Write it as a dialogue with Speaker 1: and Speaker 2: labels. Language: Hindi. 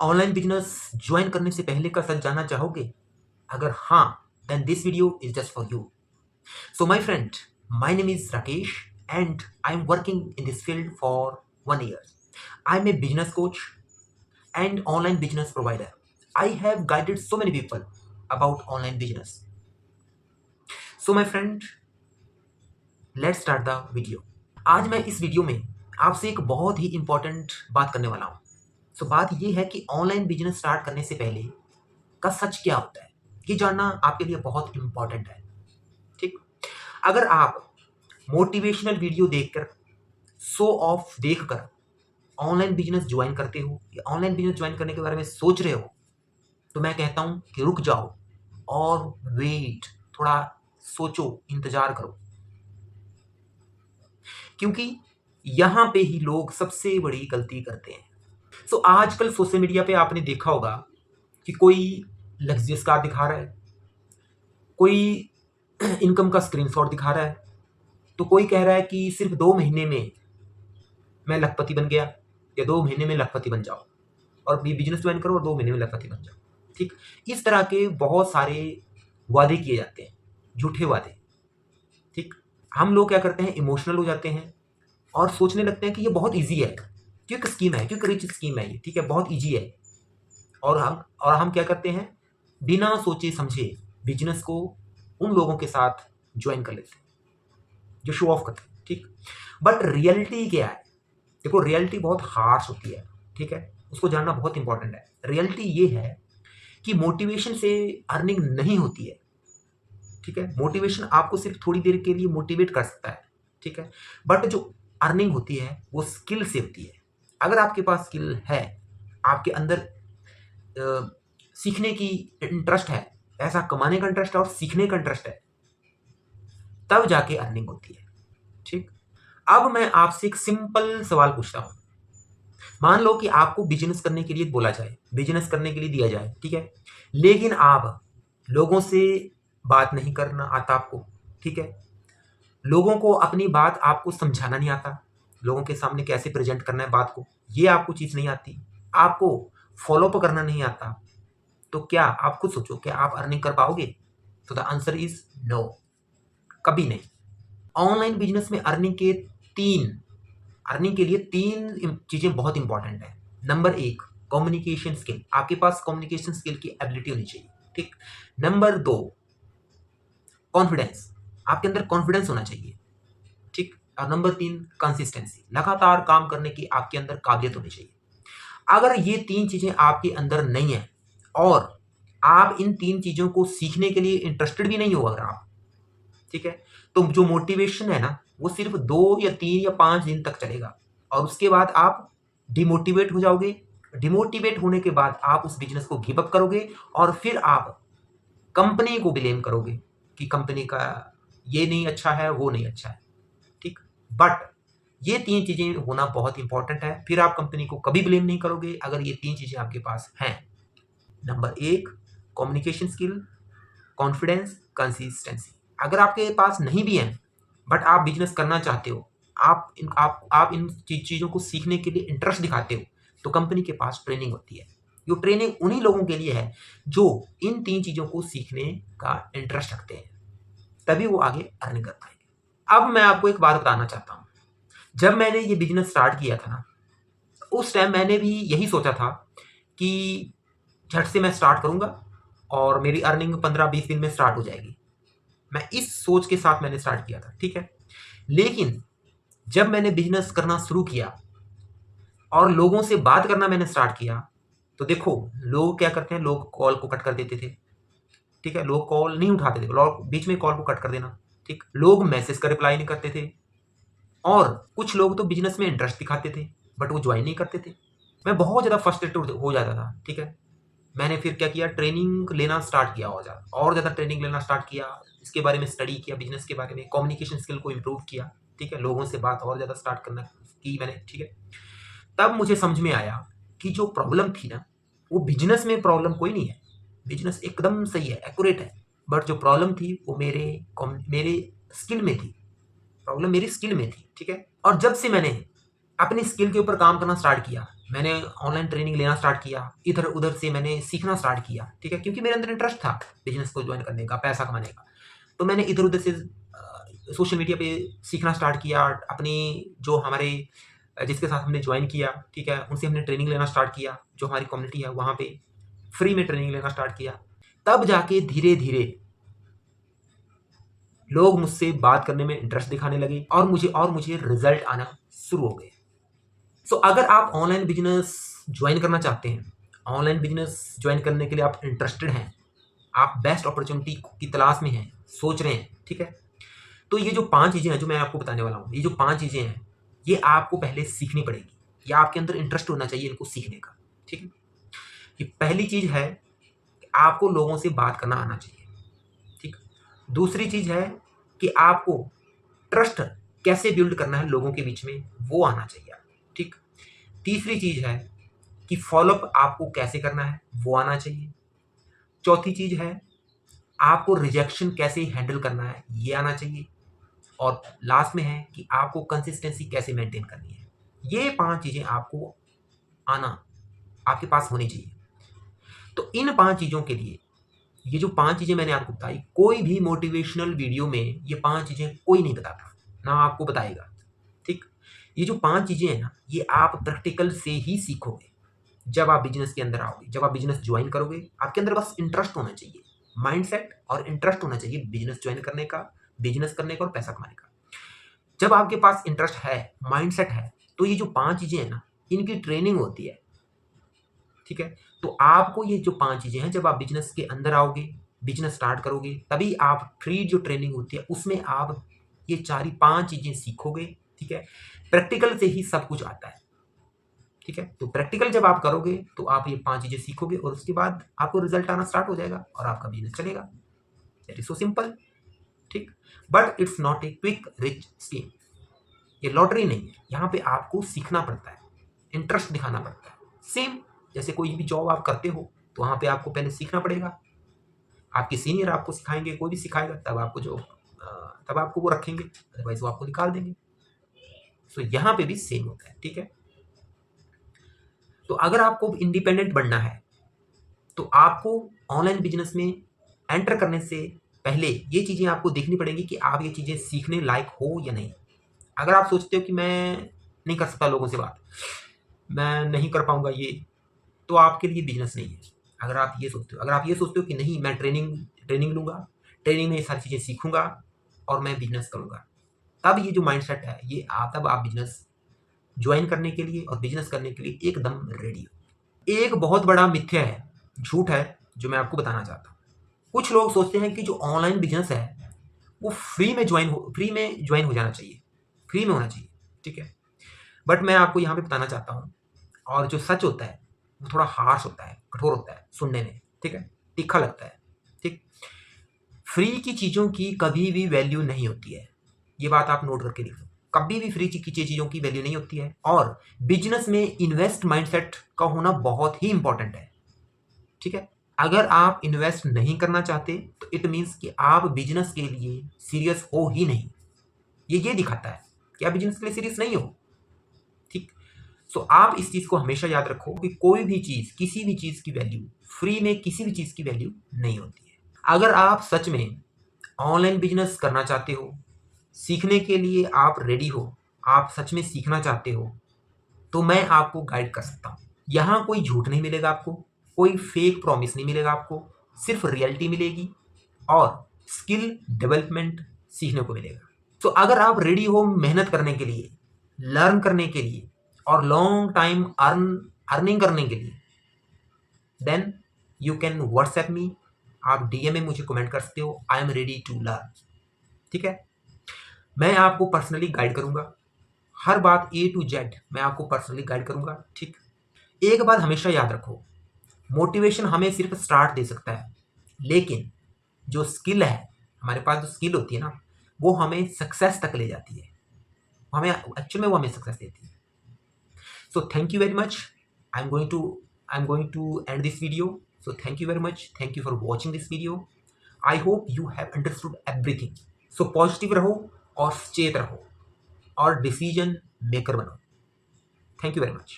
Speaker 1: ऑनलाइन बिजनेस ज्वाइन करने से पहले का सच जानना चाहोगे? अगर हाँ, then this video is just for you. So my friend, my name is Rakesh and I'm working in this field for 1 year. I'm a business coach and online business provider. I have guided so many people about online business. So my friend, let's start the video. आज मैं इस वीडियो में आपसे एक बहुत ही इंपॉर्टेंट बात करने वाला हूँ। सो बात ये है कि ऑनलाइन बिजनेस स्टार्ट करने से पहले का सच क्या होता है, ये जानना आपके लिए बहुत इंपॉर्टेंट है। ठीक, अगर आप मोटिवेशनल वीडियो देखकर, शो ऑफ देखकर ऑनलाइन बिजनेस ज्वाइन करते हो या ऑनलाइन बिजनेस ज्वाइन करने के बारे में सोच रहे हो, तो मैं कहता हूं कि रुक जाओ और वेट, थोड़ा सोचो, इंतजार करो, क्योंकि यहां पे ही लोग सबसे बड़ी गलती करते हैं। सो आजकल सोशल मीडिया पे आपने देखा होगा कि कोई लग्जरियस कार दिखा रहा है, कोई इनकम का स्क्रीनशॉट दिखा रहा है, तो कोई कह रहा है कि सिर्फ 2 महीने में मैं लखपति बन गया या 2 महीने में लखपति बन जाओ और ये बिजनेस ज्वाइन करो और 2 महीने में लखपति बन जाओ। ठीक, इस तरह के बहुत सारे वादे किए जाते हैं, झूठे वादे। ठीक, हम लोग क्या करते हैं, इमोशनल हो जाते हैं और सोचने लगते हैं कि ये बहुत ईजी है, क्विक स्कीम है, क्विक रिच स्कीम है ये, ठीक है, बहुत ईजी है। और हम क्या करते हैं, बिना सोचे समझे बिजनेस को उन लोगों के साथ ज्वाइन कर लेते हैं जो शो ऑफ करते हैं। ठीक, बट रियलिटी क्या है? देखो, रियलिटी बहुत हार्श होती है, ठीक है, उसको जानना बहुत इंपॉर्टेंट है। रियलिटी ये है कि मोटिवेशन से अर्निंग नहीं होती है। ठीक है, मोटिवेशन आपको सिर्फ थोड़ी देर के लिए मोटिवेट कर सकता है, ठीक है, बट जो अर्निंग होती है वो स्किल से होती है। अगर आपके पास स्किल है, आपके अंदर सीखने की इंटरेस्ट है, पैसा कमाने का इंटरेस्ट है और सीखने का इंटरेस्ट है, तब जाके अर्निंग होती है। ठीक, अब मैं आपसे एक सिंपल सवाल पूछता हूं। मान लो कि आपको बिजनेस करने के लिए बोला जाए, बिजनेस करने के लिए दिया जाए, ठीक है, लेकिन आप लोगों से बात नहीं करना आता आपको, ठीक है, लोगों को अपनी बात आपको समझाना नहीं आता, लोगों के सामने कैसे प्रेजेंट करना है बात को, ये आपको चीज नहीं आती, आपको फॉलो अप करना नहीं आता, तो क्या आप खुद सोचो, क्या आप अर्निंग कर पाओगे? तो द आंसर इज नो, कभी नहीं। ऑनलाइन बिजनेस में अर्निंग के लिए 3 चीजें बहुत इंपॉर्टेंट है। नंबर 1, कम्युनिकेशन स्किल, आपके पास कम्युनिकेशन स्किल की एबिलिटी होनी चाहिए। ठीक, नंबर 2, कॉन्फिडेंस, आपके अंदर कॉन्फिडेंस होना चाहिए। ठीक, और नंबर 3, कंसिस्टेंसी, लगातार काम करने की आपके अंदर काबिलियत होनी चाहिए। अगर ये 3 चीजें आपके अंदर नहीं है और आप इन 3 चीजों को सीखने के लिए इंटरेस्टेड भी नहीं हो अगर आप, ठीक है, तो जो मोटिवेशन है ना, वो सिर्फ 2 या 3 या 5 दिन तक चलेगा और उसके बाद आप डिमोटिवेट हो जाओगे। डिमोटिवेट होने के बाद आप उस बिजनेस को गिव अप करोगे और फिर आप कंपनी को ब्लेम करोगे कि कंपनी का ये नहीं अच्छा है, वो नहीं अच्छा है। ठीक, बट ये 3 चीजें होना बहुत इंपॉर्टेंट है, फिर आप कंपनी को कभी ब्लेम नहीं करोगे अगर ये 3 चीजें आपके पास हैं। Number 1, communication skill, confidence, consistency. अगर आपके पास नहीं भी है बट आप बिजनेस करना चाहते हो, आप इन चीज़ों को सीखने के लिए इंटरेस्ट दिखाते हो, तो कंपनी के पास ट्रेनिंग होती है। ये ट्रेनिंग उन्हीं लोगों के लिए है जो इन 3 चीज़ों को सीखने का इंटरेस्ट रखते हैं, तभी वो आगे अर्निंग कर पाएंगे। अब मैं आपको एक बात बताना चाहता हूँ। जब मैंने ये बिजनेस स्टार्ट किया था ना, उस टाइम मैंने भी यही सोचा था कि झट से मैं स्टार्ट करूंगा और मेरी अर्निंग 15-20 दिन में स्टार्ट हो जाएगी। मैं इस सोच के साथ मैंने स्टार्ट किया था, ठीक है, लेकिन जब मैंने बिजनेस करना शुरू किया और लोगों से बात करना मैंने स्टार्ट किया, तो देखो लोग क्या करते हैं, लोग कॉल को कट कर देते थे। ठीक है, लोग कॉल नहीं उठाते थे, लोग बीच में कॉल को कट कर देना। ठीक, लोग मैसेज का रिप्लाई नहीं करते थे और कुछ लोग तो बिजनेस में इंटरेस्ट दिखाते थे बट वो ज्वाइन नहीं करते थे। मैं बहुत ज़्यादा फ्रस्ट्रेटेड हो जाता था। ठीक है, मैंने फिर क्या किया, ट्रेनिंग लेना स्टार्ट किया, और ज़्यादा ट्रेनिंग लेना स्टार्ट किया, इसके बारे में स्टडी किया, बिजनेस के बारे में, कम्युनिकेशन स्किल को इम्प्रूव किया। ठीक है, लोगों से बात और ज़्यादा स्टार्ट करना की मैंने। ठीक है, तब मुझे समझ में आया कि जो प्रॉब्लम थी ना, वो बिजनेस में प्रॉब्लम कोई नहीं है, बिजनेस एकदम सही है, एक्यूरेट है, बट जो प्रॉब्लम थी वो मेरे स्किल में थी, प्रॉब्लम मेरी स्किल में थी। ठीक है, और जब से मैंने अपनी स्किल के ऊपर काम करना स्टार्ट किया, मैंने ऑनलाइन ट्रेनिंग लेना स्टार्ट किया, इधर उधर से मैंने सीखना स्टार्ट किया, ठीक है, क्योंकि मेरे अंदर इंटरेस्ट था बिजनेस को ज्वाइन करने का, पैसा कमाने का। तो मैंने इधर उधर से सोशल मीडिया पे सीखना स्टार्ट किया, अपनी जो हमारे जिसके साथ हमने ज्वाइन किया, ठीक है, उनसे हमने ट्रेनिंग लेना स्टार्ट किया, जो हमारी कम्युनिटी है वहाँ पे फ्री में ट्रेनिंग लेना स्टार्ट किया। तब जाके धीरे धीरे लोग मुझसे बात करने में इंटरेस्ट दिखाने लगे और मुझे रिजल्ट आना शुरू हो गए। सो अगर आप ऑनलाइन बिजनेस ज्वाइन करना चाहते हैं, ऑनलाइन बिजनेस ज्वाइन करने के लिए आप इंटरेस्टेड हैं, आप बेस्ट अपॉर्चुनिटी की तलाश में हैं, सोच रहे हैं, ठीक है, तो ये जो 5 चीज़ें हैं जो मैं आपको बताने वाला हूँ, ये जो 5 चीज़ें हैं, ये आपको पहले सीखनी पड़ेगी, या आपके अंदर इंटरेस्ट होना चाहिए इनको सीखने का, ठीक है। ये पहली चीज़ है कि आपको लोगों से बात करना आना चाहिए, ठीक। दूसरी चीज़ है कि आपको ट्रस्ट कैसे बिल्ड करना है लोगों के बीच में, वो आना चाहिए, ठीक। तीसरी चीज़ है कि फॉलोअप आपको कैसे करना है, वो आना चाहिए। चौथी चीज़ है आपको रिजेक्शन कैसे हैंडल करना है, ये आना चाहिए। और लास्ट में है कि आपको कंसिस्टेंसी कैसे मेंटेन करनी है। ये 5 चीज़ें आपको आना आपके पास होनी चाहिए। तो इन 5 चीज़ों के लिए, ये जो 5 चीज़ें मैंने आपको बताई, कोई भी मोटिवेशनल वीडियो में ये 5 चीज़ें कोई नहीं बताता, ना आपको बताएगा, ठीक। ये जो 5 चीज़ें हैं ना, ये आप प्रैक्टिकल से ही सीखोगे। जब आप बिजनेस के अंदर आओगे, जब आप बिजनेस ज्वाइन करोगे, आपके अंदर बस इंटरेस्ट होना चाहिए, माइंडसेट और इंटरेस्ट होना चाहिए बिजनेस ज्वाइन करने का, बिजनेस करने का और पैसा कमाने का। जब आपके पास इंटरेस्ट है, माइंडसेट है, तो ये जो 5 चीज़ें हैं ना, इनकी ट्रेनिंग होती है, ठीक है। तो आपको ये जो 5 चीज़ें हैं, जब आप बिजनेस के अंदर आओगे, बिजनेस स्टार्ट करोगे, तभी आप फ्री जो ट्रेनिंग होती है उसमें आप ये 4-5 चीज़ें सीखोगे, ठीक है। प्रैक्टिकल से ही सब कुछ आता है, ठीक है। तो प्रैक्टिकल जब आप करोगे तो आप ये 5 चीज़ें सीखोगे और उसके बाद आपको रिजल्ट आना स्टार्ट हो जाएगा और आपका बिजनेस चलेगा। दैट इज सो सिंपल, ठीक। But it's not a quick rich scheme, ये लॉटरी नहीं है। यहाँ पे आपको सीखना पड़ता है, इंटरेस्ट दिखाना पड़ता है। सेम जैसे कोई भी जॉब आप करते हो तो वहाँ पे आपको पहले सीखना पड़ेगा, आपके सीनियर आपको सिखाएंगे, कोई भी सिखाएगा, तब आपको जो तब आपको वो रखेंगे, अदरवाइज वो आपको निकाल देंगे। सो यहाँ पे भी सेम होता है, ठीक है। तो अगर आपको इंडिपेंडेंट बनना है तो आपको ऑनलाइन बिजनेस में एंटर करने से पहले ये चीज़ें आपको देखनी पड़ेंगी कि आप ये चीज़ें सीखने लायक हो या नहीं। अगर आप सोचते हो कि मैं नहीं कर सकता लोगों से बात, मैं नहीं कर पाऊंगा ये, तो आपके लिए बिजनेस नहीं है। अगर आप ये सोचते हो, अगर आप ये सोचते हो कि नहीं, मैं ट्रेनिंग लूँगा, ट्रेनिंग में ये सारी चीज़ें सीखूंगा और मैं बिजनेस करूँगा, तब ये जो माइंडसेट है, ये तब आप बिजनेस ज्वाइन करने के लिए और बिजनेस करने के लिए एकदम रेडी हो। एक बहुत बड़ा मिथ्या है, झूठ है, जो मैं आपको बताना चाहता हूँ। कुछ लोग सोचते हैं कि जो ऑनलाइन बिजनेस है वो फ्री में ज्वाइन हो जाना चाहिए, फ्री में होना चाहिए, ठीक है। बट मैं आपको यहाँ पे बताना चाहता हूँ, और जो सच होता है वो थोड़ा हार्श होता है, कठोर होता है सुनने में, ठीक है, तीखा लगता है, ठीक। फ्री की चीज़ों की कभी भी वैल्यू नहीं होती है, ये बात आप नोट करके लिख लो। कभी भी फ्री की चीज़ों की वैल्यू नहीं होती है, और बिजनेस में इन्वेस्ट माइंडसेट का होना बहुत ही इंपॉर्टेंट है, ठीक है। अगर आप इन्वेस्ट नहीं करना चाहते तो इट मीन्स कि आप बिजनेस के लिए सीरियस हो ही नहीं। ये दिखाता है कि आप बिजनेस के लिए सीरियस नहीं हो, ठीक। सो आप इस चीज़ को हमेशा याद रखो कि कोई भी चीज़, किसी भी चीज़ की वैल्यू, फ्री में किसी भी चीज़ की वैल्यू नहीं होती है। अगर आप सच में ऑनलाइन बिजनेस करना चाहते हो, सीखने के लिए आप रेडी हो, आप सच में सीखना चाहते हो, तो मैं आपको गाइड कर सकता हूँ। यहाँ कोई झूठ नहीं मिलेगा आपको, कोई फेक प्रॉमिस नहीं मिलेगा आपको, सिर्फ रियलिटी मिलेगी और स्किल डेवलपमेंट सीखने को मिलेगा। तो अगर आप रेडी हो मेहनत करने के लिए, लर्न करने के लिए और लॉन्ग टाइम अर्निंग करने के लिए, then you can WhatsApp me, आप डीएम में मुझे कमेंट कर सकते हो, I am ready to learn, ठीक है। मैं आपको पर्सनली गाइड करूंगा, हर बात A to Z मैं आपको पर्सनली गाइड करूंगा, ठीक। एक बात हमेशा याद रखो, मोटिवेशन हमें सिर्फ स्टार्ट दे सकता है, लेकिन जो स्किल है, हमारे पास जो स्किल होती है ना, वो हमें सक्सेस तक ले जाती है, हमें एक्चुअल में वो हमें सक्सेस देती है। So thank you very much, I am going to end this video. So thank you very much, thank you for watching this video. I hope you have understood everything. So positive रहो और सचेत रहो और डिसीजन मेकर बनो। थैंक यू वेरी मच।